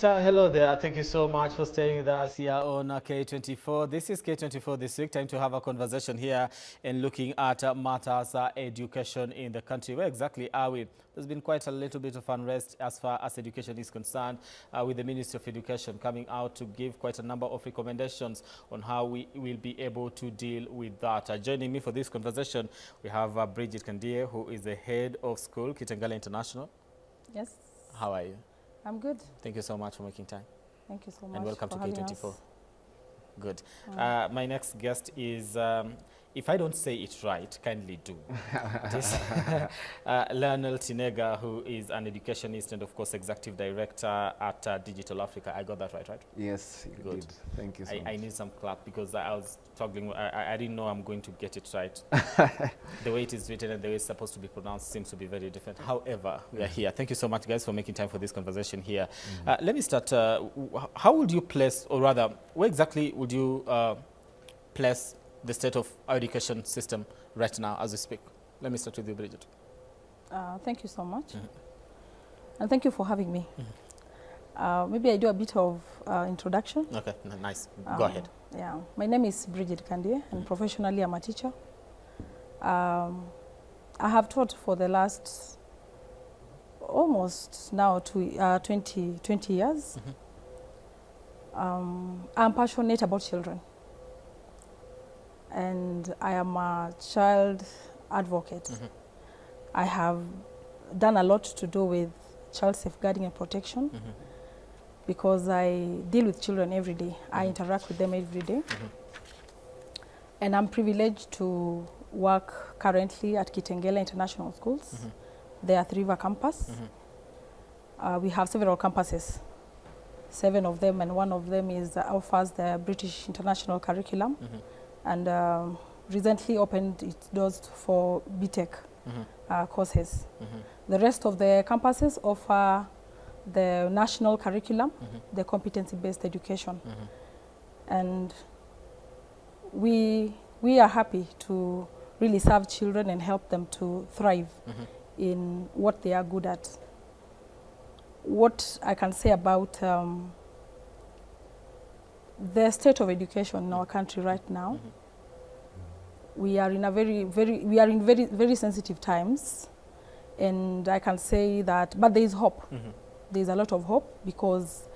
Hello there. Thank you so much for staying with us here on K24. This is K24 this week. Time to have a conversation here and looking at matters education in the country. Where exactly are we? There's been quite a little bit of unrest as far as education is concerned, with the Ministry of Education coming out to give quite a number of recommendations on how we will be able to deal with that. Joining me for this conversation, we have Bridget Kandie, who is the head of school, Kitengela International. Yes. How are you? I'm good. Thank you so much for making time. Thank you so much. And welcome to K24. Good. Mm. My next guest is, if I don't say it right, kindly do. It is Lionel Tinega, who is an educationist and, of course, executive director at Digital Africa. I got that right? Yes, you Good. did. Thank you so much. I need some clap because I was struggling. I didn't know I'm going to get it right. The way it is written and the way it's supposed to be pronounced seems to be very different. However, we are here. Thank you so much, guys, for making time for this conversation here. Let me start. How would you place, or rather, where exactly would you place the state of our education system right now as we speak? Let me start with you, Bridget. Thank you so much. And thank you for having me. Maybe I do a bit of introduction. Okay, nice. Go ahead. Yeah, my name is Bridget Kandie, and professionally I'm a teacher. I have taught for the last almost now 20 years. I'm passionate about children, and I am a child advocate. I have done a lot to do with child safeguarding and protection because I deal with children every day. I interact with them every day. And I'm privileged to work currently at Kitengela International Schools, the Athi River campus. We have several campuses, 7 of them, and one of them offers the British International Curriculum, and recently opened its doors for BTEC courses. The rest of the campuses offer the national curriculum, the competency-based education. And we are happy to really serve children and help them to thrive in what they are good at. What I can say about the state of education in our country right now, we are in a very sensitive times, and I can say that, but there is hope. There is a lot of hope because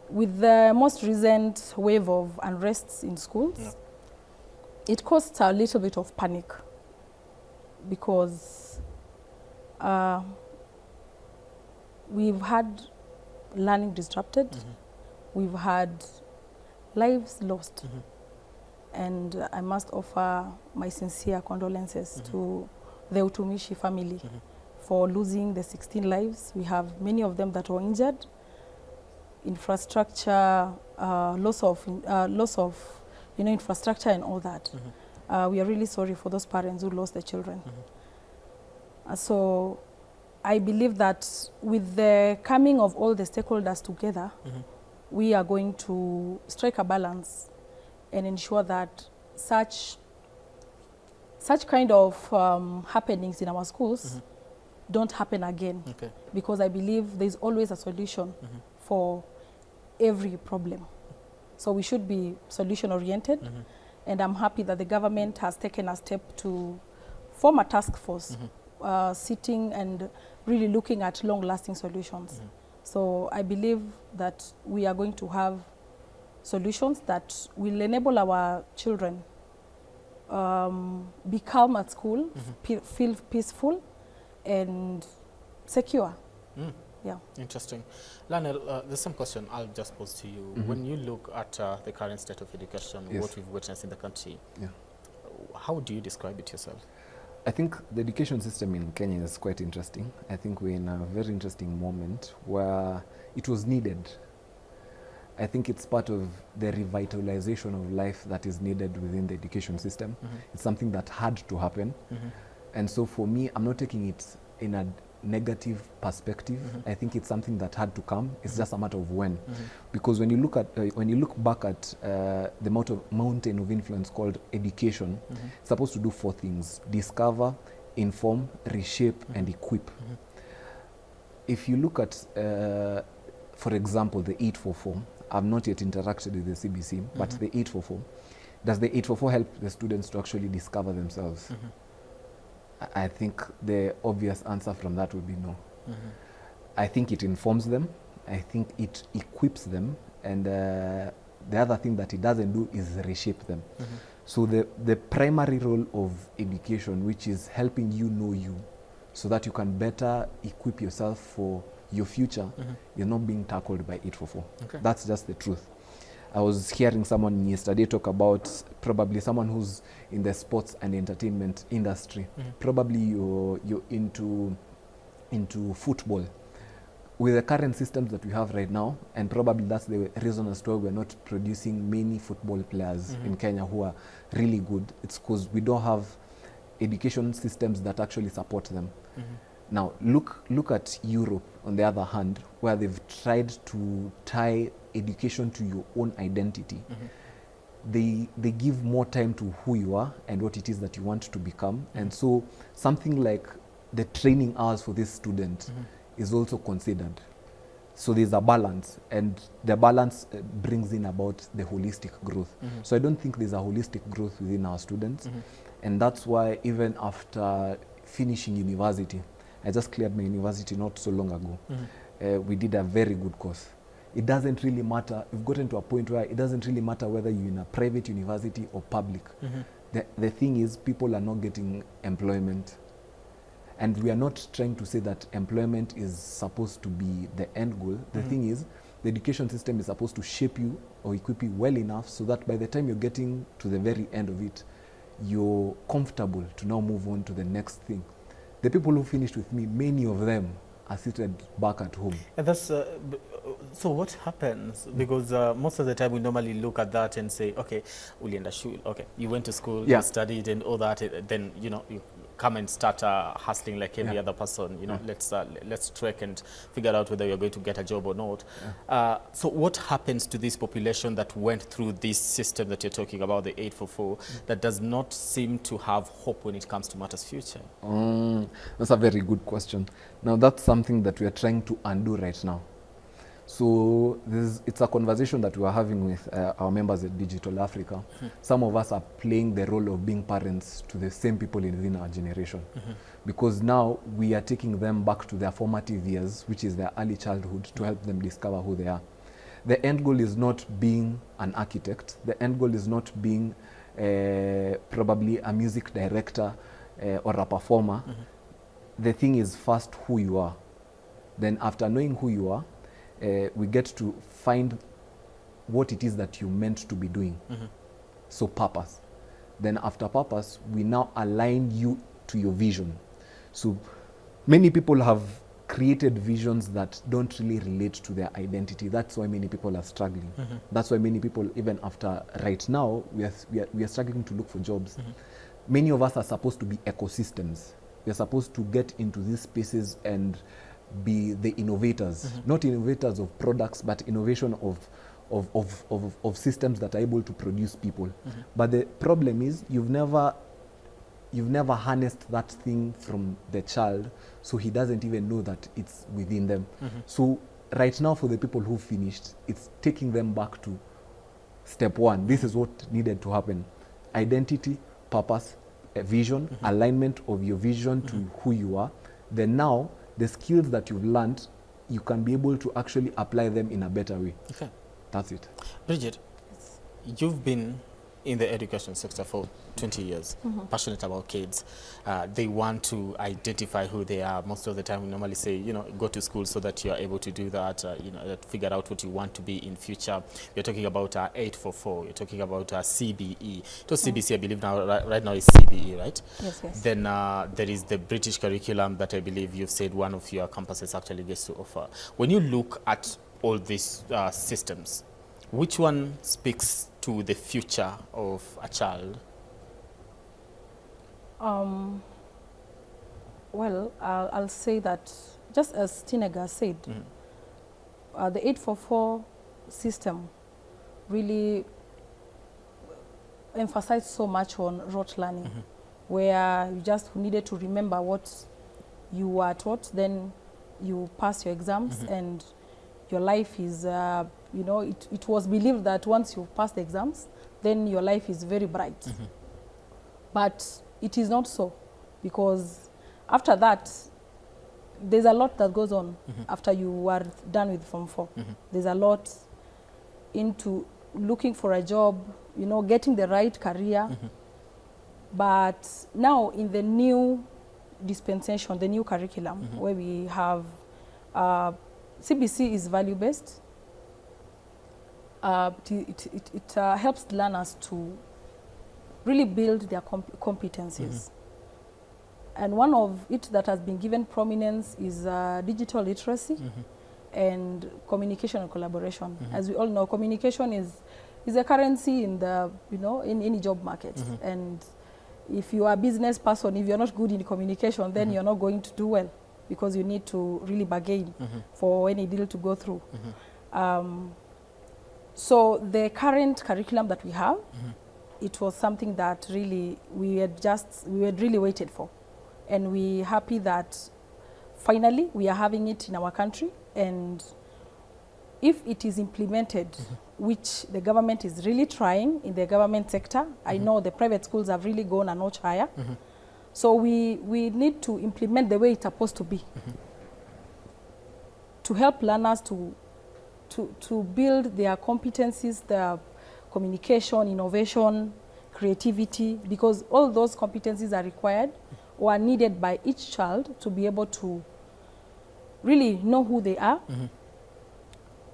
with the most recent wave of unrests in schools, it caused a little bit of panic because we've had learning disrupted, we've had lives lost, and I must offer my sincere condolences to the Utumishi family for losing the 16 lives. We have many of them that were injured, infrastructure, loss of infrastructure and all that. We are really sorry for those parents who lost their children. So I believe that with the coming of all the stakeholders together, we are going to strike a balance and ensure that such kind of happenings in our schools don't happen again. Because I believe there's always a solution for every problem. So we should be solution oriented, and I'm happy that the government has taken a step to form a task force sitting and really looking at long-lasting solutions. So I believe that we are going to have solutions that will enable our children be calm at school, feel peaceful and secure. Yeah. Interesting. Lionel, there's some question I'll just pose to you. When you look at the current state of education, what we've witnessed in the country, how do you describe it yourself? I think the education system in Kenya is quite interesting. I think we're in a very interesting moment where it was needed. I think it's part of the revitalization of life that is needed within the education system. It's something that had to happen. And so for me, I'm not taking it in a negative perspective. I think it's something that had to come. It's just a matter of when. Because when you look at when you look back at the mountain of influence called education, it's supposed to do 4 things: discover, inform, reshape, and equip. If you look at for example, the 844. I've not yet interacted with the CBC, but the 844, does the 844 help the students to actually discover themselves? I think the obvious answer from that would be no. I think it informs them. I think it equips them. And the other thing that it doesn't do is reshape them. So the primary role of education, which is helping you know you, so that you can better equip yourself for your future, is not being tackled by 844. Okay. That's just the truth. I was hearing someone yesterday talk about probably someone who's in the sports and entertainment industry. Probably you're into football. With the current systems that we have right now, and probably that's the reason as to why we're not producing many football players in Kenya who are really good. It's because we don't have education systems that actually support them. Now, look at Europe, on the other hand, where they've tried to tie education to your own identity. They give more time to who you are and what it is that you want to become. And so something like the training hours for this student is also considered. So there's a balance, and the balance brings in about the holistic growth. So I don't think there's a holistic growth within our students. And that's why even after finishing university, I just cleared my university not so long ago. We did a very good course. It doesn't really matter. We've gotten to a point where it doesn't really matter whether you're in a private university or public. The thing is, people are not getting employment. And we are not trying to say that employment is supposed to be the end goal. The thing is, the education system is supposed to shape you or equip you well enough so that by the time you're getting to the very end of it, you're comfortable to now move on to the next thing. The people who finished with me, many of them are seated back at home. And that's so what happens? Because most of the time we normally look at that and say, okay, ulienda shule, okay, you went to school, you studied and all that, then you come and start hustling like every other person. Let's trek and figure out whether you're going to get a job or not. So what happens to this population that went through this system that you're talking about, the 844, that does not seem to have hope when it comes to matters future? That's a very good question. Now, that's something that we are trying to undo right now. So it's a conversation that we are having with our members at Digital Africa. Some of us are playing the role of being parents to the same people within our generation. Because now we are taking them back to their formative years, which is their early childhood, to help them discover who they are. The end goal is not being an architect. The end goal is not being probably a music director or a performer. The thing is first who you are. Then after knowing who you are, we get to find what it is that you're meant to be doing. So purpose. Then after purpose, we now align you to your vision. So many people have created visions that don't really relate to their identity. That's why many people are struggling. That's why many people, even after right now, we are struggling to look for jobs. Many of us are supposed to be ecosystems. We are supposed to get into these spaces and be the innovators, not innovators of products, but innovation of systems that are able to produce people. But the problem is you've never harnessed that thing from the child, so he doesn't even know that it's within them. So right now, for the people who finished, it's taking them back to step one. This is what needed to happen: identity, purpose, a vision, alignment of your vision to who you are. Then now, the skills that you've learned, you can be able to actually apply them in a better way. Okay. That's it. Bridget, you've been in the education sector for 20 years, passionate about kids. They want to identify who they are. Most of the time we normally say, go to school so that you are able to do that, figure out what you want to be in future. You're talking about 844, you're talking about CBE. It was CBC, I believe now, right now is CBE, right? Yes, yes. Then there is the British curriculum that I believe you've said one of your campuses actually gets to offer. When you look at all these systems, which one speaks to the future of a child? Well, I'll say that, just as Tinega said, the 844 system really emphasized so much on rote learning, where you just needed to remember what you were taught, then you pass your exams and your life is, you know, it was believed that once you pass the exams, then your life is very bright. But it is not so, because after that, there's a lot that goes on after you are done with Form 4. There's a lot into looking for a job, you know, getting the right career. But now in the new dispensation, the new curriculum, where we have CBC is value-based. It helps learners to really build their competencies. And one of it that has been given prominence is digital literacy and communication and collaboration. As we all know, communication is a currency in the, you know, in any job market. And if you are a business person, if you're not good in communication, then you're not going to do well, because you need to really bargain for any deal to go through. So the current curriculum that we have, it was something that really we had really waited for. And we're happy that finally we are having it in our country. And if it is implemented, which the government is really trying in the government sector, I know the private schools have really gone a notch higher. So we need to implement the way it's supposed to be, to help learners to build their competencies, their communication, innovation, creativity, because all those competencies are required or are needed by each child to be able to really know who they are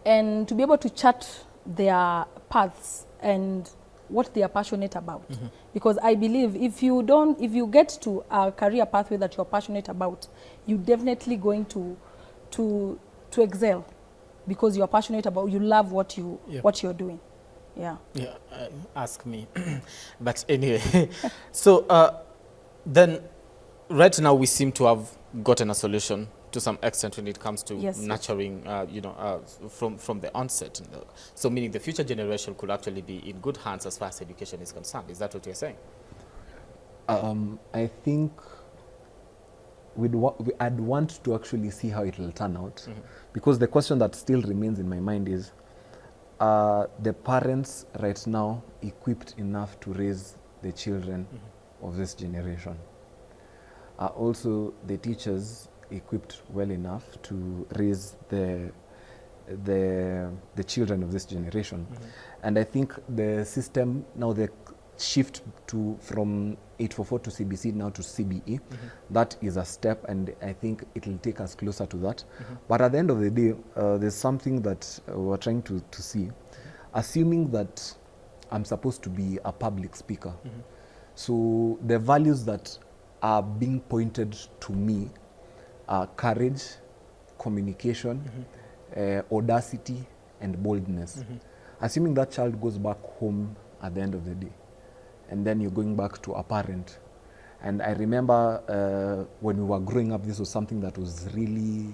and to be able to chart their paths and what they are passionate about. Because I believe if you get to a career pathway that you're passionate about, you're definitely going to excel, because you're passionate about, you love what you're doing. Yeah. Yeah, ask me. But anyway, so then right now we seem to have gotten a solution to some extent when it comes to nurturing, you know, from the onset. So meaning the future generation could actually be in good hands as far as education is concerned. Is that what you're saying? I think I'd want to actually see how it will turn out, because the question that still remains in my mind is, the parents right now equipped enough to raise the children of this generation? Are also the teachers equipped well enough to raise the children of this generation? And I think the system now, the shift from 844 to CBC now to CBE, that is a step, and I think it will take us closer to that. But at the end of the day, there's something that we're trying to see. Assuming that I'm supposed to be a public speaker, so the values that are being pointed to me are courage, communication, audacity, and boldness. Assuming that child goes back home at the end of the day, and then you're going back to a parent. And I remember when we were growing up, this was something that was really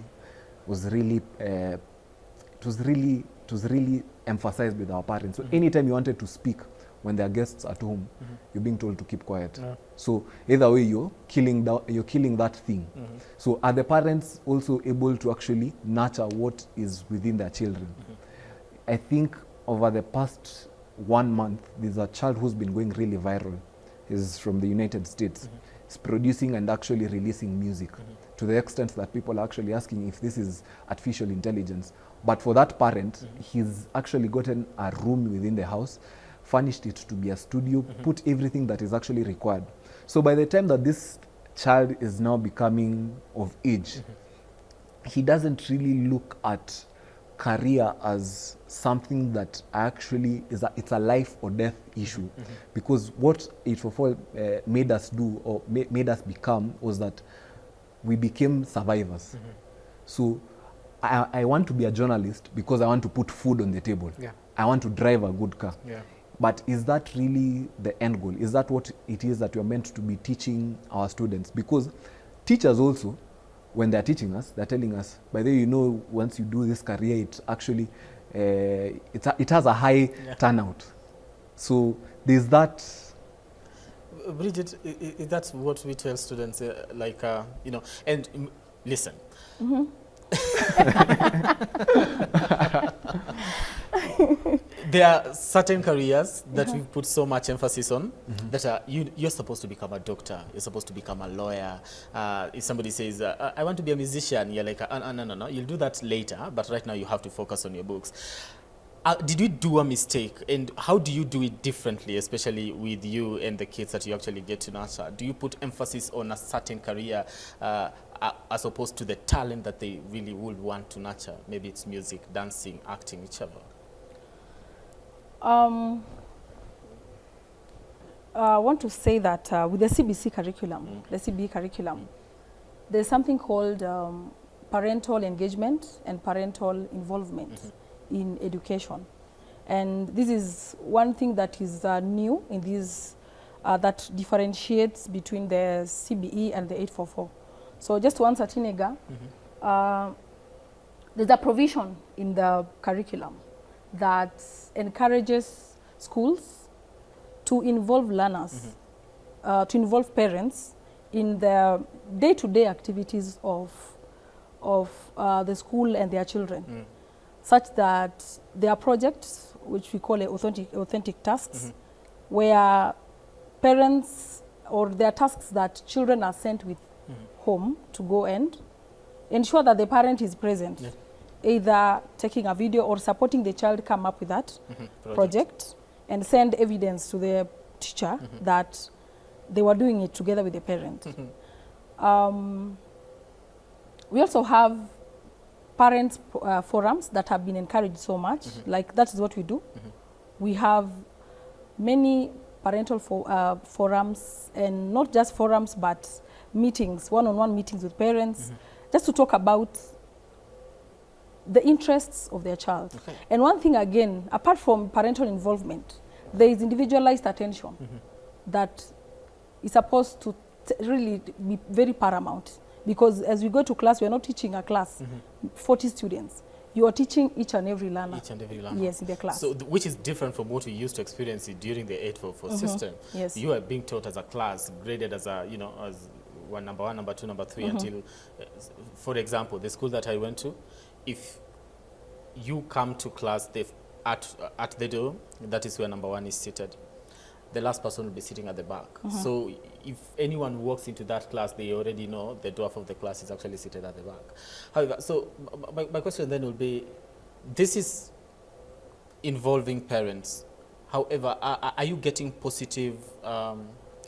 emphasized with our parents. So anytime you wanted to speak when there are guests at home, you're being told to keep quiet. So either way, you're killing that thing. So are the parents also able to actually nurture what is within their children? I think over the past 1 month, there's a child who's been going really viral. He's from the United States. He's producing and actually releasing music to the extent that people are actually asking if this is artificial intelligence. But for that parent, he's actually gotten a room within the house, furnished it to be a studio, put everything that is actually required. So by the time that this child is now becoming of age, he doesn't really look at career as something that actually it's a life or death issue. Because what 844 made us do, or made us become, was that we became survivors. So I want to be a journalist because I want to put food on the table. I want to drive a good car. But is that really the end goal? Is that what it is that we are meant to be teaching our students? Because teachers also, when they're teaching us, they're telling us, by the way, you know, once you do this career, it actually, it has a high turnout. So there's that. Bridget, that's what we tell students, you know, and listen, There are certain careers that we've put so much emphasis on that are, you're supposed to become a doctor, you're supposed to become a lawyer. If somebody says, I want to be a musician, you're like, no, you'll do that later, but right now you have to focus on your books. Did you do a mistake, and how do you do it differently, especially with you and the kids that you actually get to nurture? Do you put emphasis on a certain career as opposed to the talent that they really would want to nurture? Maybe it's music, dancing, acting, whichever. I want to say that with the CBC curriculum, the CBE curriculum, there's something called parental engagement and parental involvement in education. And this is one thing that is new in this, that differentiates between the CBE and the 844. So just to answer Tinega, there's a provision in the curriculum that encourages schools to involve learners, to involve parents in the day-to-day activities of the school and their children, such that there are projects which we call authentic tasks, where parents, or there are tasks that children are sent with home to go and ensure that the parent is present, either taking a video or supporting the child come up with that project and send evidence to the teacher that they were doing it together with the parent. We also have parents forums that have been encouraged so much, like that is what we do. We have many parental forums, and not just forums, but meetings, one-on-one meetings with parents, just to talk about the interests of their child. And one thing again, apart from parental involvement, there is individualized attention that is supposed to really be very paramount. Because as we go to class, we are not teaching a class, 40 students. You are teaching each and every learner. Each and every learner. Yes, in the class. So, which is different from what we used to experience during the 844 system. Yes. You are being taught as a class, graded as a, as number one, number two, number three, until, for example, the school that I went to, if you come to class at the door, that is where number one is seated. The last person will be sitting at the back. So if anyone walks into that class, they already know the dwarf of the class is actually seated at the back. However, so my question then will be, this is involving parents. However, are you getting positive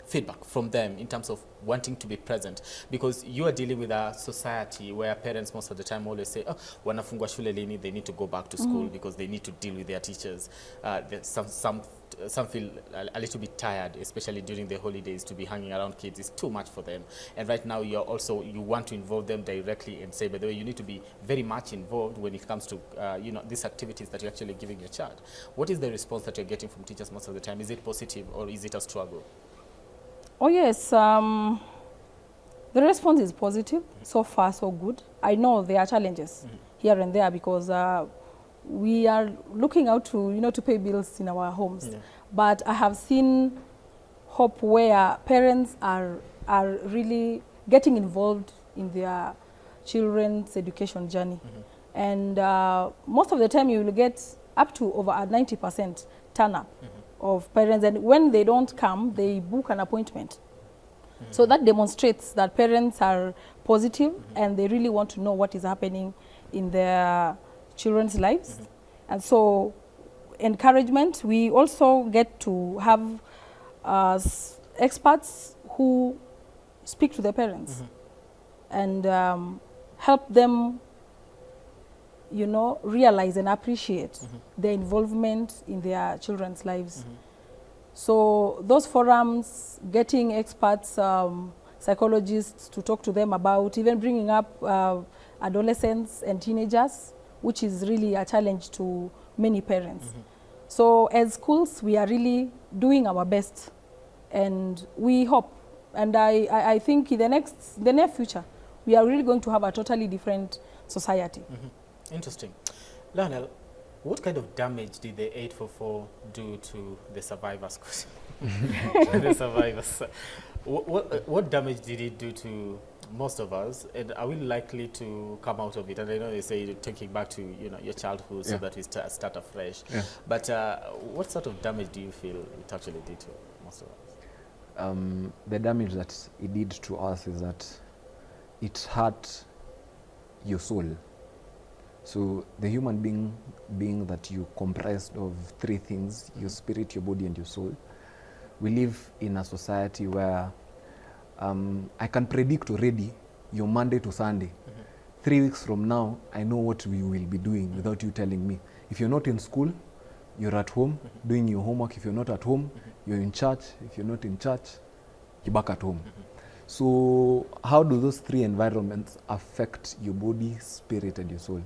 feedback from them in terms of wanting to be present? Because you are dealing with a society where parents most of the time always say, oh, wanafungwa shule lini, they need to go back to school because they need to deal with their teachers. Some feel a little bit tired, especially during the holidays, to be hanging around kids is too much for them. And right now you want to involve them directly and say, by the way, you need to be very much involved when it comes to these activities that you're actually giving your child. What is the response that you're getting from teachers most of the time? Is it positive or is it a struggle? Oh yes, the response is positive. So far, so good. I know there are challenges here and there because we are looking out to to pay bills in our homes. But I have seen hope where parents are really getting involved in their children's education journey. And most of the time you will get up to over a 90% turn up of parents, and when they don't come, they book an appointment. So that demonstrates that parents are positive and they really want to know what is happening in their children's lives. And so encouragement, we also get to have experts who speak to the parents and help them realize and appreciate their involvement in their children's lives. So those forums, getting experts, psychologists to talk to them about, even bringing up adolescents and teenagers, which is really a challenge to many parents. So as schools, we are really doing our best, and we hope, and I think in the near future, we are really going to have a totally different society. Interesting. Lionel, what kind of damage did the 844 do to the survivors? The survivors. What damage did it do to Most of us, and are we likely to come out of it? And I know they say taking back to your childhood so Yeah. that we start afresh. Yeah. But what sort of damage do you feel it actually did to most of us? The damage that it did to us is that it hurt your soul. So the human being that you comprised of three things: your spirit, your body, and your soul. We live in a society where I can predict already your Monday to Sunday. 3 weeks from now, I know what we will be doing without you telling me. If you're not in school, you're at home doing your homework. If you're not at home, you're in church. If you're not in church, you're back at home. So how do those three environments affect your body, spirit, and your soul?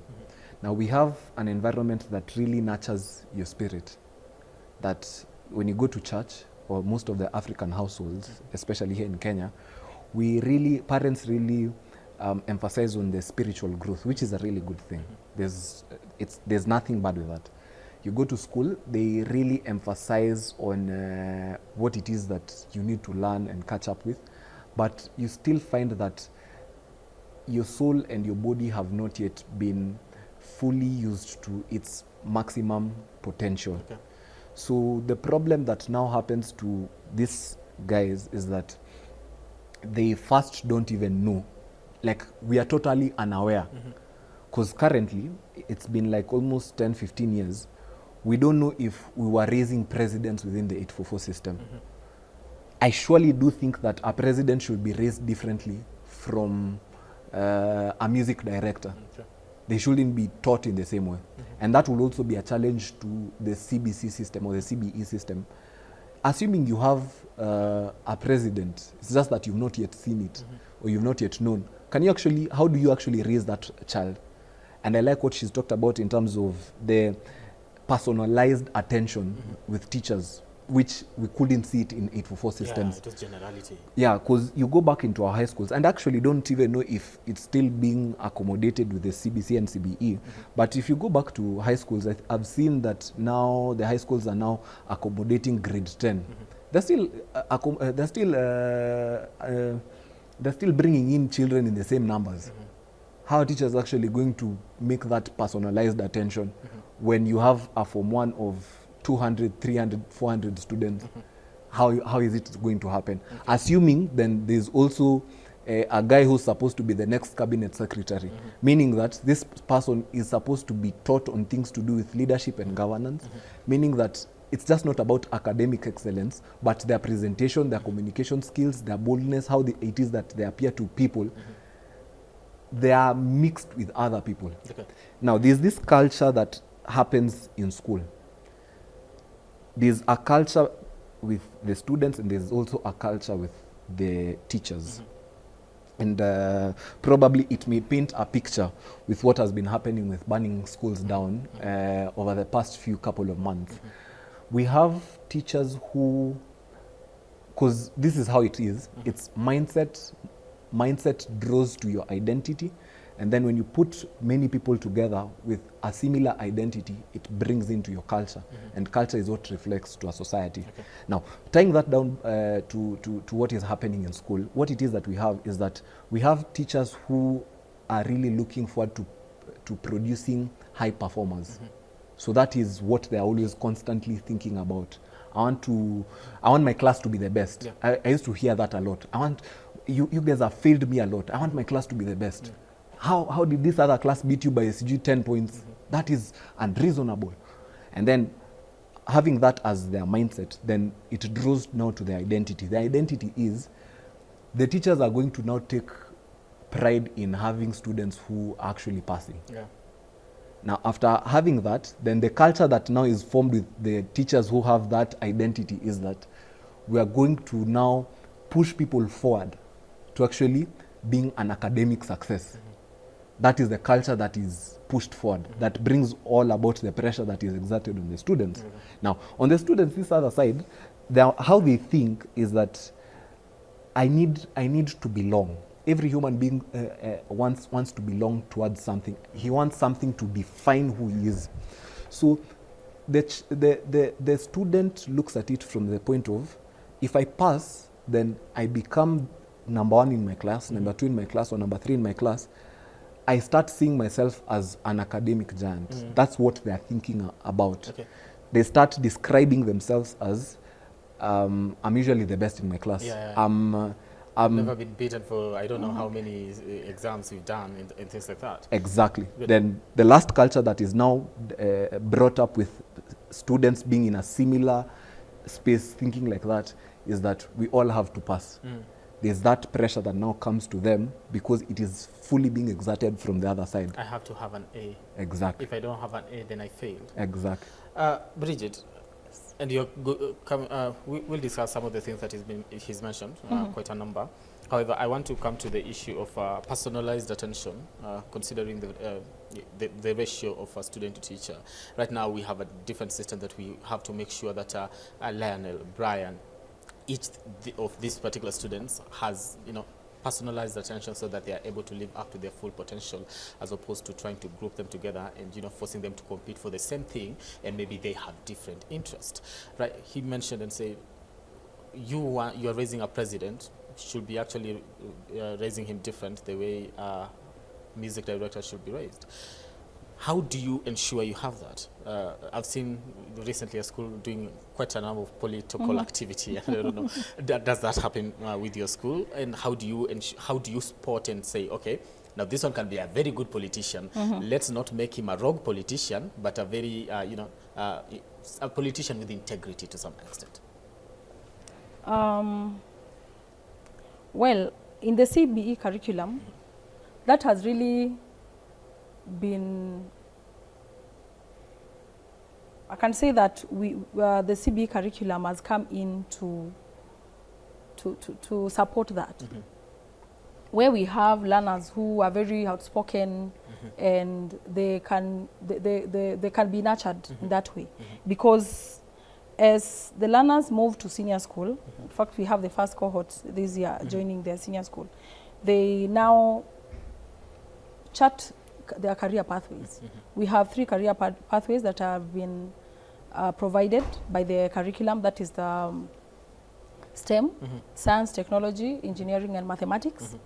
Now we have an environment that really nurtures your spirit. That when you go to church, or most of the African households, especially here in Kenya, parents really emphasize on the spiritual growth, which is a really good thing. There's nothing bad with that. You go to school, they really emphasize on what it is that you need to learn and catch up with, but you still find that your soul and your body have not yet been fully used to its maximum potential. Okay. So the problem that now happens to these guys is that they first don't even know. Like, we are totally unaware. Because currently, it's been like almost 10, 15 years, we don't know if we were raising presidents within the 844 system. I surely do think that a president should be raised differently from a music director. Okay. They shouldn't be taught in the same way. And that will also be a challenge to the CBC system or the CBE system. Assuming you have a president, it's just that you've not yet seen it or you've not yet known. How do you actually raise that child? And I like what she's talked about in terms of the personalized attention with teachers, which we couldn't see it in 844 systems. Yeah, it was generality. Yeah, because you go back into our high schools and actually don't even know if it's still being accommodated with the CBC and CBE. But if you go back to high schools, I've seen that now the high schools are now accommodating grade 10. They're still bringing in children in the same numbers. How are teachers actually going to make that personalized attention when you have a Form 1 of 200, 300, 400 students? How is it going to happen? Assuming then there's also a guy who's supposed to be the next cabinet secretary, meaning that this person is supposed to be taught on things to do with leadership and governance, meaning that it's just not about academic excellence, but their presentation, their communication skills, their boldness, how it is that they appear to people. They are mixed with other people. Okay. Now, there's this culture that happens in school. There's a culture with the students, and there's also a culture with the teachers. And probably it may paint a picture with what has been happening with burning schools down over the past few couple of months. We have teachers who, because this is how it is, it's mindset draws to your identity, and then when you put many people together with a similar identity, it brings into your culture, and culture is what reflects to a society. Okay. Now, tying that down to what is happening in school, what it is that we have is that we have teachers who are really looking forward to producing high performers. So that is what they're always constantly thinking about. I want my class to be the best. Yeah. I used to hear that a lot. You guys have failed me a lot. I want my class to be the best. How did this other class beat you by SG 10 points? That is unreasonable. And then having that as their mindset, then it draws now to their identity. The identity is the teachers are going to now take pride in having students who are actually passing. Yeah. Now, after having that, then the culture that now is formed with the teachers who have that identity is that we are going to now push people forward to actually being an academic success. That is the culture that is pushed forward, that brings all about the pressure that is exerted on the students. Now, on the students, this other side, how they think is that I need to belong. Every human being wants to belong towards something. He wants something to define who he is. So the student looks at it from the point of, if I pass, then I become number 1 in my class, number 2 in my class, or number 3 in my class, I start seeing myself as an academic giant. That's what they're thinking about. Okay. They start describing themselves as, I'm usually the best in my class. Yeah. I'm never been beaten for I don't know how many exams you've done and things like that. Exactly. Good. Then the last culture that is now brought up with students being in a similar space thinking like that is that we all have to pass. There's that pressure that now comes to them because it is fully being exerted from the other side. I have to have an A. Exactly. If I don't have an A, then I failed. Exactly. Bridget, and we'll discuss some of the things that he's mentioned, quite a number. However, I want to come to the issue of personalized attention, considering the ratio of a student to teacher. Right now, we have a different system that we have to make sure that Lionel, Brian, each of these particular students has, personalized attention so that they are able to live up to their full potential, as opposed to trying to group them together and forcing them to compete for the same thing, and maybe they have different interests. Right? He mentioned and said, you are raising a president, should be actually raising him different the way music directors should be raised. How do you ensure you have that? I've seen recently a school doing quite a number of political activity. I don't know, does that happen with your school? And how do you spot and say, okay, now this one can be a very good politician. Let's not make him a rogue politician, but a very, a politician with integrity to some extent. Well, in the CBE curriculum, that has really been, I can say that the CBE curriculum has come in to support that. Where we have learners who are very outspoken and they can be nurtured in that way, because as the learners move to senior school, in fact we have the first cohort this year joining their senior school, they now chart their career pathways. We have 3 career pathways that have been provided by the curriculum. That is the STEM, science, technology, engineering and mathematics.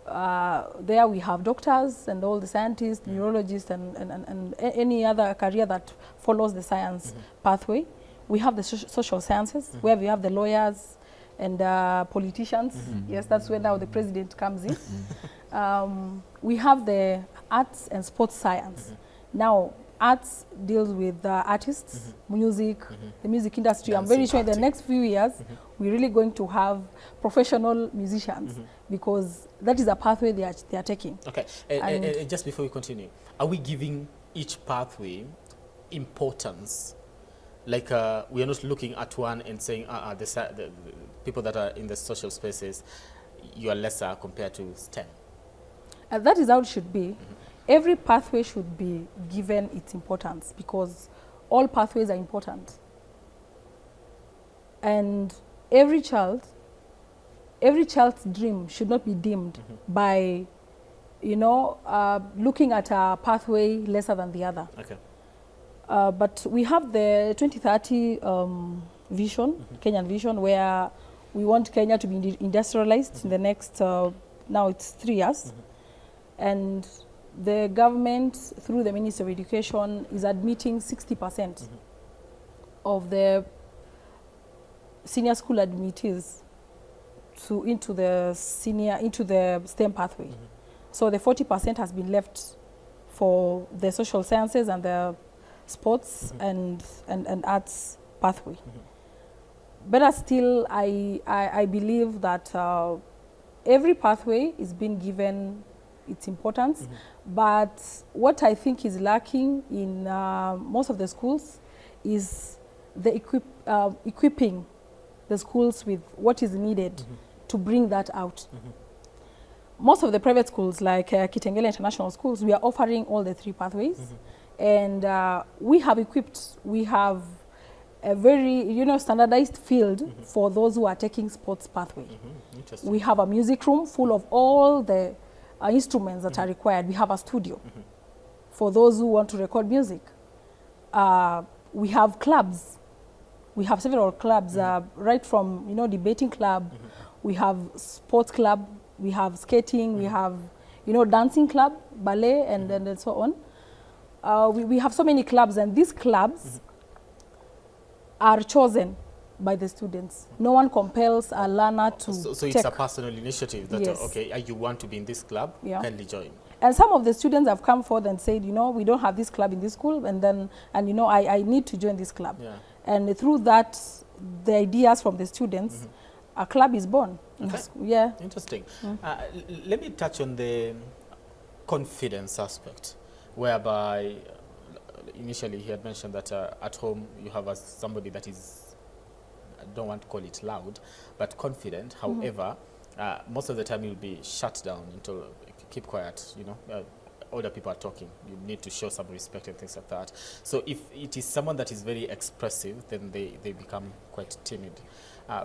There we have doctors and all the scientists, neurologists and any other career that follows the science pathway. We have the social sciences, where we have the lawyers and politicians. Yes, that's where now the president comes in. We have the arts and sports science. Now, arts deals with artists, music, the music industry. I'm very sure in the next few years, we're really going to have professional musicians, because that is a pathway they are taking. Okay, and just before we continue, are we giving each pathway importance? Like we are not looking at one and saying, the people that are in the social spaces, you are lesser compared to STEM. That is how it should be. Every pathway should be given its importance, because all pathways are important. And every child's dream should not be dimmed by, looking at a pathway lesser than the other. Okay. But we have the 2030 vision, Kenyan vision, where we want Kenya to be industrialized in the next, now it's 3 years. And the government, through the Ministry of Education, is admitting 60% of the senior school admittees into the STEM pathway. So the 40% has been left for the social sciences and the sports and arts pathway. Better still, I believe that every pathway is being given its importance, but what I think is lacking in most of the schools is the equipping the schools with what is needed to bring that out. Most of the private schools, like Kitengele International Schools, we are offering all the 3 pathways, and we have a very standardized field for those who are taking sports pathway. We have a music room full of all the instruments that are required. We have a studio for those who want to record music. We have clubs. We have several clubs, right from debating club, We have sports club, we have skating, we have, you know, dancing club, ballet, and so on. We have so many clubs, and these clubs are chosen by the students. No one compels a learner to So it's a personal initiative that, Yes. okay, you want to be in this club, Yeah. kindly join. And some of the students have come forward and said, you know, we don't have this club in this school, and you know, I need to join this club. Yeah. And through that, the ideas from the students, a club is born. Okay. Yeah. Interesting. Let me touch on the confidence aspect, whereby initially he had mentioned that at home you have somebody that is, I don't want to call it loud, but confident. However, most of the time you'll be shut down until keep quiet, you know. Older people are talking. You need to show some respect and things like that. So if it is someone that is very expressive, then they become quite timid.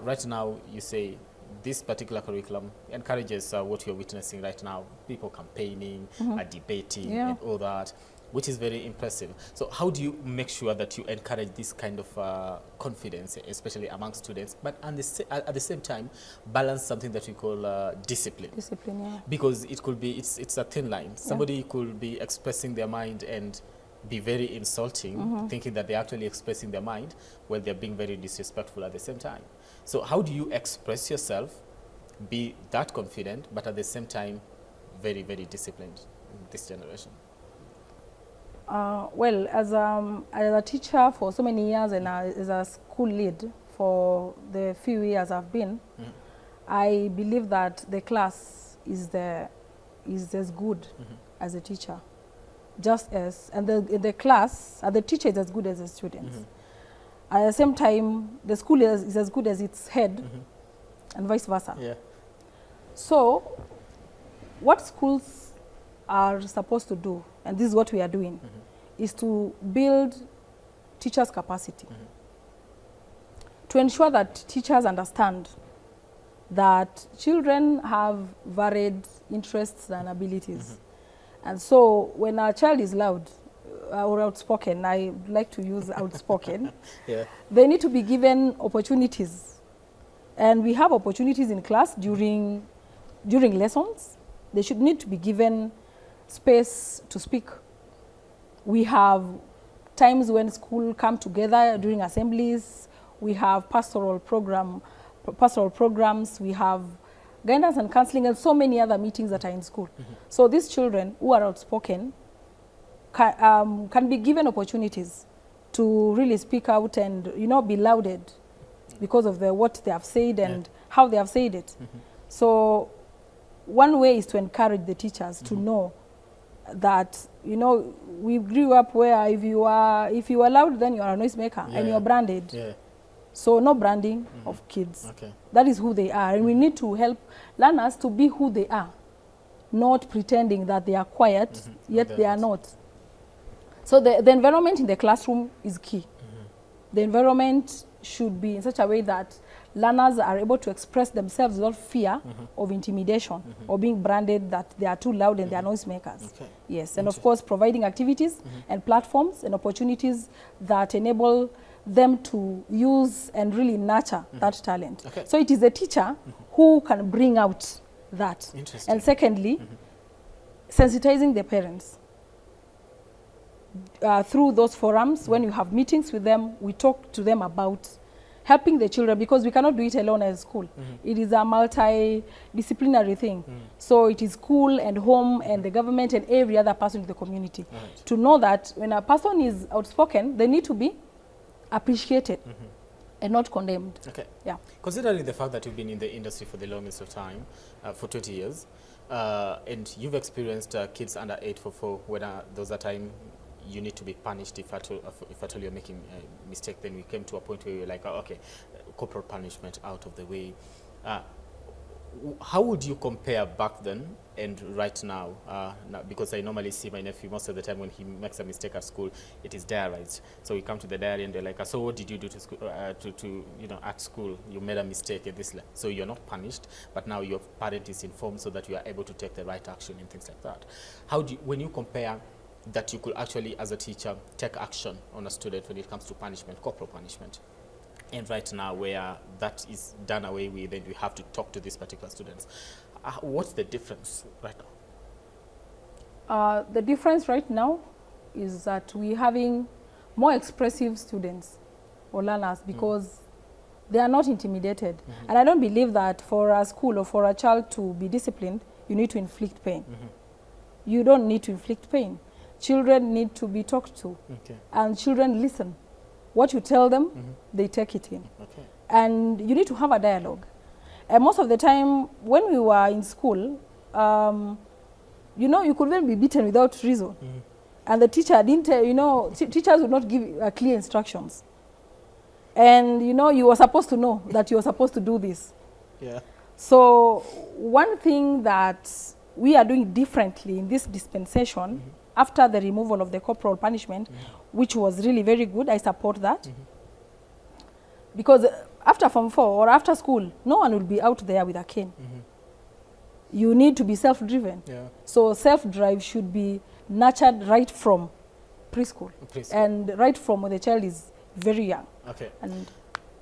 Right now, you say this particular curriculum encourages what you're witnessing right now, people campaigning, debating, Yeah. and all that, which is very impressive. So how do you make sure that you encourage this kind of confidence, especially among students, but at the same time, balance something that we call discipline? Discipline, yeah. Because it could be, it's a thin line. Somebody could be expressing their mind and be very insulting, thinking that they're actually expressing their mind while they're being very disrespectful at the same time. So how do you express yourself, be that confident, but at the same time, very, very disciplined in this generation? Well, as a teacher for so many years and as a school lead for the few years I've been, I believe that the class is as good as a teacher, just as, and the class, the teacher is as good as the students. At the same time, the school is as good as its head, and vice versa. Yeah. So, what schools are supposed to do, and this is what we are doing, is to build teachers' capacity. To ensure that teachers understand that children have varied interests and abilities. And so when a child is loud or outspoken, I like to use outspoken, Yeah. they need to be given opportunities. And we have opportunities in class during lessons. They should need to be given space to speak. We have times when school come together during assemblies. We have pastoral programs. We have guidance and counseling and so many other meetings that are in school. So these children who are outspoken can be given opportunities to really speak out and, you know, be lauded because of what they have said and how they have said it. So one way is to encourage the teachers to know that, you know, we grew up where if you are loud, then you are a noisemaker and you are branded. Yeah. So no branding of kids. Okay. That is who they are. And we need to help learners to be who they are, not pretending that they are quiet, yet they are not. So the environment in the classroom is key. The environment should be in such a way that learners are able to express themselves without fear of intimidation or being branded that they are too loud and they are noisemakers. Okay. Yes, and of course providing activities and platforms and opportunities that enable them to use and really nurture that talent. Okay. So it is the teacher who can bring out that. Interesting. And secondly, sensitizing the parents. Through those forums, when you have meetings with them, we talk to them about helping the children, because we cannot do it alone as school. It is a multidisciplinary thing. So it is school and home and the government and every other person in the community. Right. To know that when a person is outspoken, they need to be appreciated and not condemned. Okay. Yeah. Considering the fact that you've been in the industry for the longest of time, for 20 years, and you've experienced kids under 844, when those are time you need to be punished if at all you're making a mistake, then we came to a point where you're like, oh, okay, corporal punishment out of the way. How would you compare back then and right now? Because I normally see my nephew most of the time when he makes a mistake at school, it is diarized. So we come to the diary and they're like, so what did you do to school, at school? You made a mistake at this. So you're not punished, but now your parent is informed so that you are able to take the right action and things like that. How do you, when you compare that you could actually, as a teacher, take action on a student when it comes to punishment, corporal punishment? And right now, where that is done away with, and we have to talk to these particular students. What's the difference right now? The difference right now is that we're having more expressive students or learners because they are not intimidated. And I don't believe that for a school or for a child to be disciplined, you need to inflict pain. You don't need to inflict pain. Children need to be talked to. Okay. And children listen. What you tell them, they take it in. Okay. And you need to have a dialogue. And most of the time, when we were in school, you know, you could even be beaten without reason. And the teacher didn't, you know, teachers would not give clear instructions. And, you know, you were supposed to know that you were supposed to do this. Yeah. So one thing that we are doing differently in this dispensation, after the removal of the corporal punishment, which was really very good, I support that. Because after Form 4 or after school, no one will be out there with a cane. You need to be self-driven. Yeah. So self-drive should be nurtured right from preschool. And right from when the child is very young. Okay. And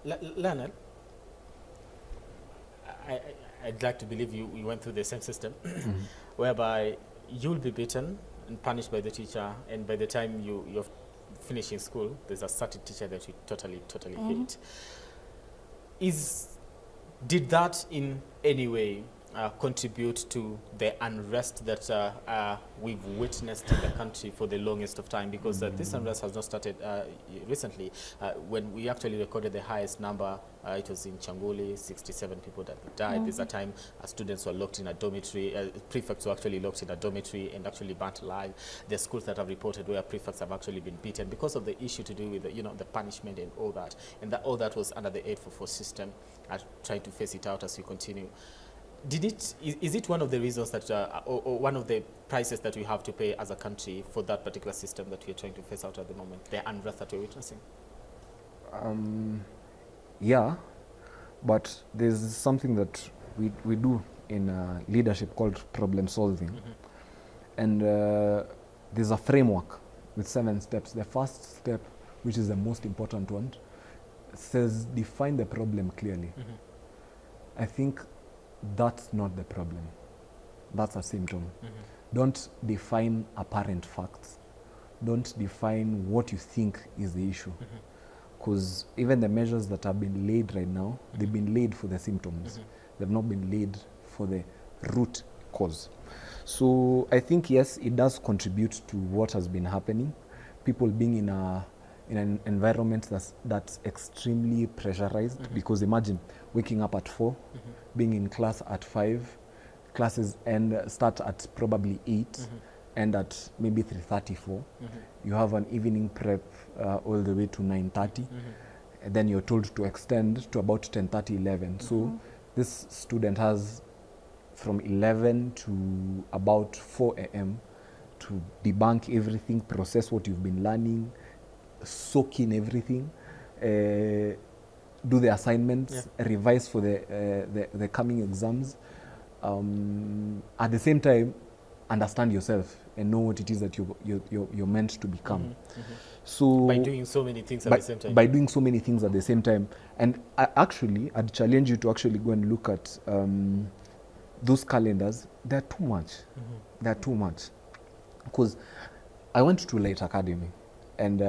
Leonard, I'd like to believe you went through the same system, whereby you'll be beaten and punished by the teacher, and by the time you're finishing school, there's a certain teacher that you totally hate. Did that in any way contribute to the unrest that we've witnessed in the country for the longest of time? Because this unrest has not started recently. When we actually recorded the highest number, it was in Changuli, 67 people that died. There's a time students were locked in a dormitory, prefects were actually locked in a dormitory and actually burnt alive. The schools that have reported where prefects have actually been beaten because of the issue to do with the punishment and all that. And all that was under the 844 system, trying to face it out as we continue. Is it one of the reasons that, or one of the prices that we have to pay as a country for that particular system that we are trying to face out at the moment, the unrest that we're witnessing? Yeah, but there's something that we do in leadership called problem solving. And there's a framework with 7 steps. The first step, which is the most important one, says define the problem clearly. I think that's not the problem. That's a symptom. Don't define apparent facts. Don't define what you think is the issue. Because even the measures that have been laid right now, they've been laid for the symptoms. They've not been laid for the root cause. So I think, yes, it does contribute to what has been happening. People being in an environment that's extremely pressurized, because imagine waking up at 4, being in class at 5, classes start at probably 8, end at maybe 3:34. You have an evening prep all the way to 9:30, and then you're told to extend to about 10:30, 11. So this student has from 11 to about 4 a.m. to debunk everything, process what you've been learning, soak in everything, do the assignments, revise for the coming exams. At the same time, understand yourself and know what it is that you're meant to become. So by doing so many things at the same time. By doing so many things at the same time. And I'd challenge you to actually go and look at those calendars. They're too much. They're too much. Because I went to Light Academy, and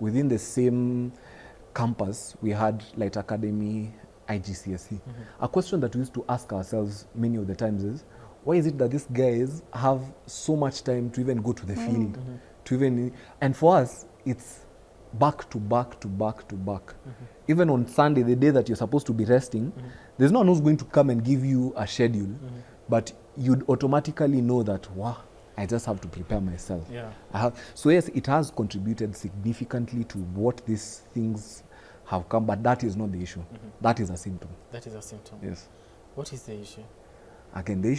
within the same campus, we had Light Academy, IGCSE. A question that we used to ask ourselves many of the times is, why is it that these guys have so much time to even go to the field? And for us, it's back to back to back to back. Even on Sunday, the day that you're supposed to be resting, there's no one who's going to come and give you a schedule, but you'd automatically know that, wow, I just have to prepare myself. So yes, it has contributed significantly to what these things have come, but that is not the issue. That is a symptom. That is a symptom. Yes. What is the issue? Again, the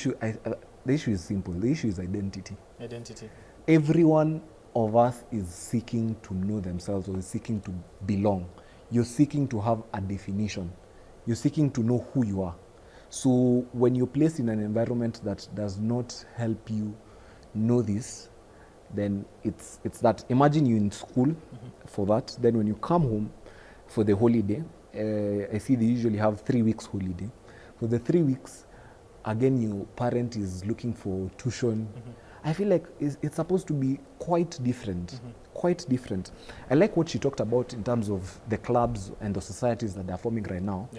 issue is simple. The issue is identity. Identity. Everyone of us is seeking to know themselves, or is seeking to belong. You're seeking to have a definition. You're seeking to know who you are. So when you're placed in an environment that does not help you know this, then it's that. Imagine you in school for that. Then when you come home for the holiday, I see they usually have 3 weeks holiday. For the 3 weeks, again, your parent is looking for tuition. I feel like it's supposed to be quite different. Quite different. I like what she talked about in terms of the clubs and the societies that they're forming right now,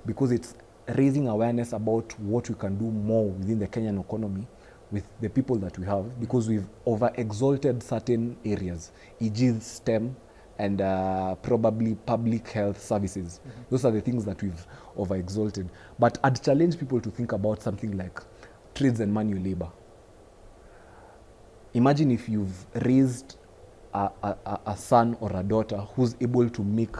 because it's raising awareness about what we can do more within the Kenyan economy with the people that we have, because we've over-exalted certain areas, e.g. STEM and probably public health services. Those are the things that we've over-exalted. But I'd challenge people to think about something like trades and manual labor. Imagine if you've raised a son or a daughter who's able to make,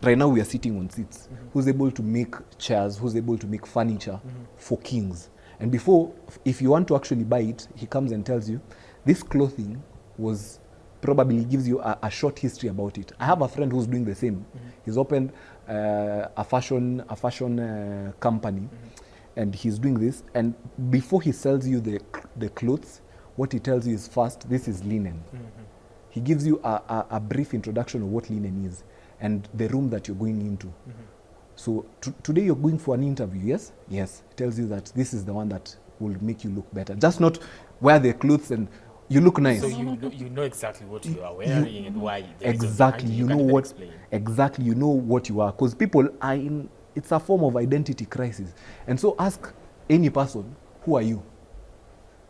right now we are sitting on seats, who's able to make chairs, who's able to make furniture for kings. And before, if you want to actually buy it, he comes and tells you, this clothing was, probably gives you a short history about it. I have a friend who's doing the same. He's opened a fashion company, and he's doing this. And before he sells you the clothes, what he tells you is, first, this is linen. He gives you a brief introduction of what linen is and the room that you're going into. So today you're going for an interview, yes? Yes. He tells you that this is the one that will make you look better. Just not wear the clothes and you look nice. So you know exactly what you are wearing and why. Exactly. You know what. Exactly. You know what you are. Because people are in. It's a form of identity crisis. And so ask any person, who are you?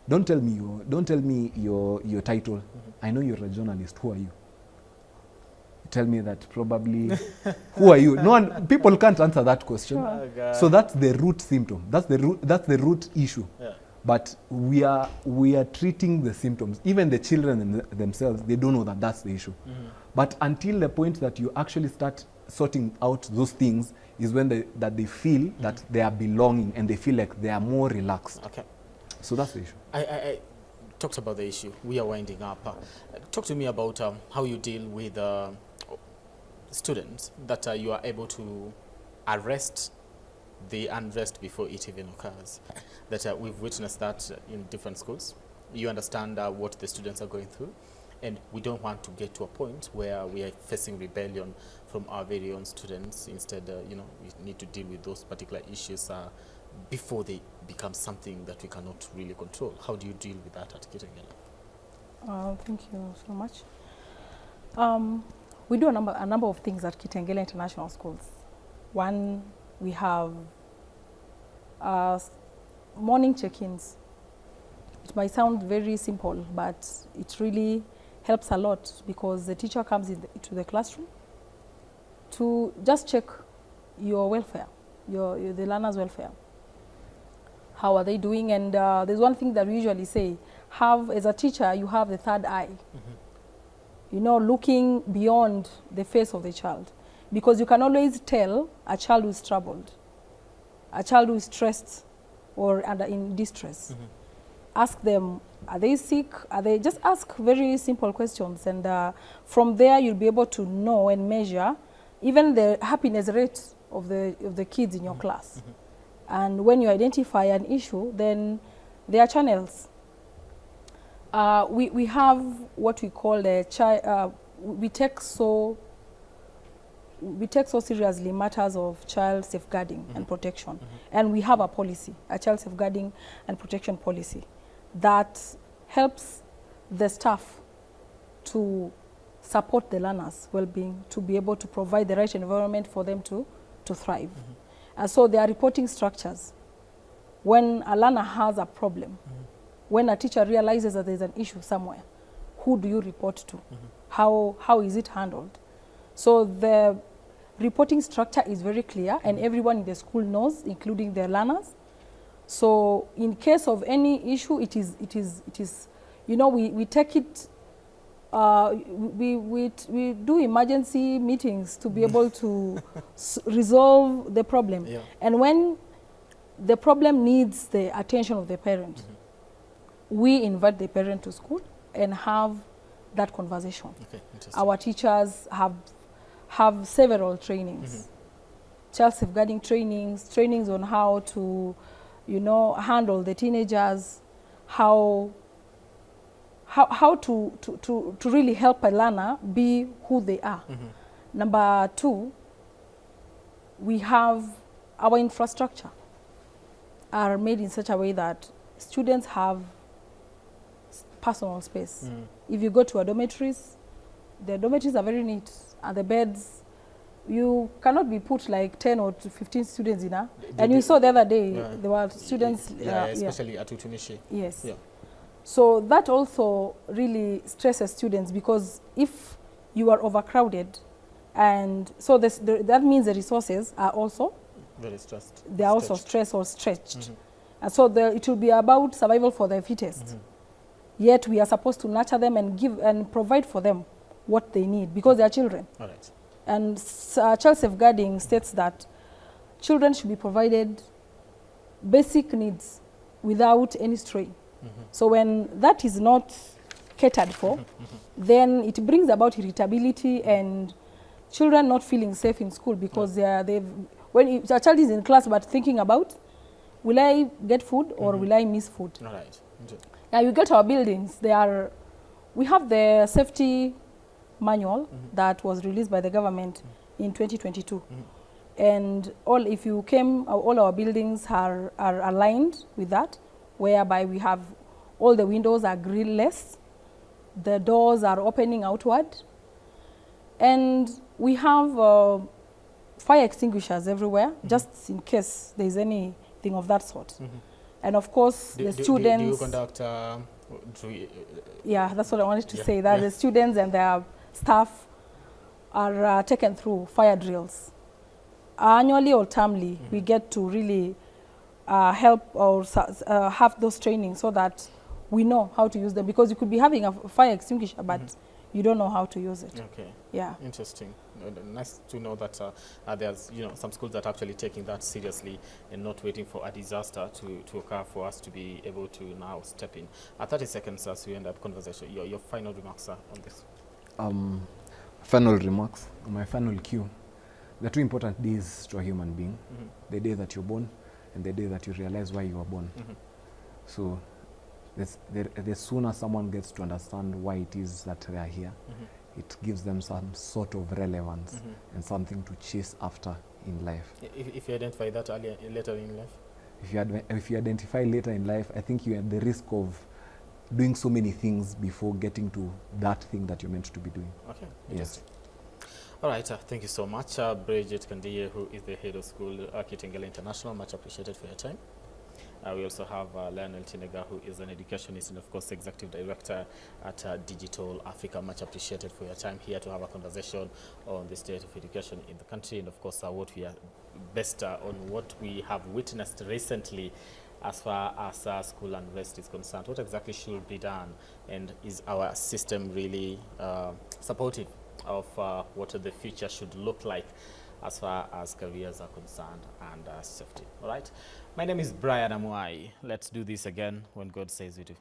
Don't tell me your title. I know you're a journalist. Who are you? Tell me that probably. Who are you? No one. People can't answer that question. Oh, so that's the root symptom. That's the root issue. Yeah. But we are treating the symptoms. Even the children themselves, they don't know that that's the issue. But until the point that you actually start sorting out those things is when they feel that they are belonging and they feel like they are more relaxed. Okay. So that's the issue. I talked about the issue. We are winding up. Talk to me about how you deal with students that you are able to arrest the unrest before it even occurs. That we've witnessed that in different schools. You understand what the students are going through, and we don't want to get to a point where we are facing rebellion from our very own students. Instead, we need to deal with those particular issues before they become something that we cannot really control. How do you deal with that at Kitengela? Thank you so much. We do a number of things at Kitengela International Schools. One, we have morning check-ins. It might sound very simple, but it really helps a lot because the teacher comes into the classroom to just check your welfare, the learner's welfare. How are they doing? And there's one thing that we usually say, as a teacher, you have the third eye. Looking beyond the face of the child. Because you can always tell a child who is troubled, a child who is stressed or in distress. Ask them, are they sick? Just ask very simple questions. And from there, you'll be able to know and measure even the happiness rate of the kids in your class. And when you identify an issue, then there are channels. We have what we call we take so seriously matters of child safeguarding and protection. And we have a policy, a child safeguarding and protection policy that helps the staff to support the learners' well-being, to be able to provide the right environment for them to thrive. And so there are reporting structures. When a learner has a problem, when a teacher realizes that there's an issue somewhere, who do you report to? How is it handled? So the reporting structure is very clear and everyone in the school knows, including their learners. So in case of any issue, it is we take it, we do emergency meetings to be able to resolve the problem. Yeah. And when the problem needs the attention of the parent, we invite the parent to school and have that conversation. Okay, our teachers have several trainings, child safeguarding trainings on how to, handle the teenagers, how to really help a learner be who they are. Number two, we have our infrastructure are made in such a way that students have personal space. If you go to our dormitories, the dormitories are very neat, and the beds, you cannot be put like 10 or 15 students in a. And you saw the other day, there were students. Especially at Utunishi. Yes. Yeah. So that also really stresses students, because if you are overcrowded, and so that means the resources are also very stressed. They are also stressed or stretched. And so it will be about survival for the fittest. Yet we are supposed to nurture them and give and provide for them what they need, because they are children. All right. And child safeguarding states that children should be provided basic needs without any strain. So when that is not catered for, then it brings about irritability and children not feeling safe in school, because when a child is in class but thinking about, will I get food or will I miss food? All right. Now you get our buildings. We have the safety manual that was released by the government in 2022, and if you came, all our buildings are aligned with that, whereby we have all the windows are grille-less, the doors are opening outward, and we have fire extinguishers everywhere, just in case there is anything of that sort. And of course, the students... Do you conduct... yeah, that's what I wanted to say, that the students and their staff are taken through fire drills. Annually or termly, we get to really help or have those trainings so that we know how to use them, because you could be having a fire extinguisher, but you don't know how to use it. Okay. Yeah. Interesting. Nice to know that there's some schools that are actually taking that seriously and not waiting for a disaster to occur for us to be able to now step in. 30 seconds as we end up conversation. Your final remarks on this. Final remarks. My final cue. The two important days to a human being: the day that you're born and the day that you realize why you were born. So the sooner someone gets to understand why it is that they are here, it gives them some sort of relevance and something to chase after in life. If you identify that later in life? If you identify later in life, I think you're at the risk of doing so many things before getting to that thing that you're meant to be doing. Okay, interesting. All right, thank you so much. Bridget Kandiye, who is the head of school at Kitengela International, much appreciated for your time. We also have Lionel Tinega, who is an educationist and, of course, executive director at Digital Africa. Much appreciated for your time here to have a conversation on the state of education in the country, and, of course, what we are best on what we have witnessed recently as far as school unrest is concerned. What exactly should be done, and is our system really supportive of what the future should look like as far as careers are concerned and safety? All right. My name is Brian Amuai. Let's do this again when God says we do.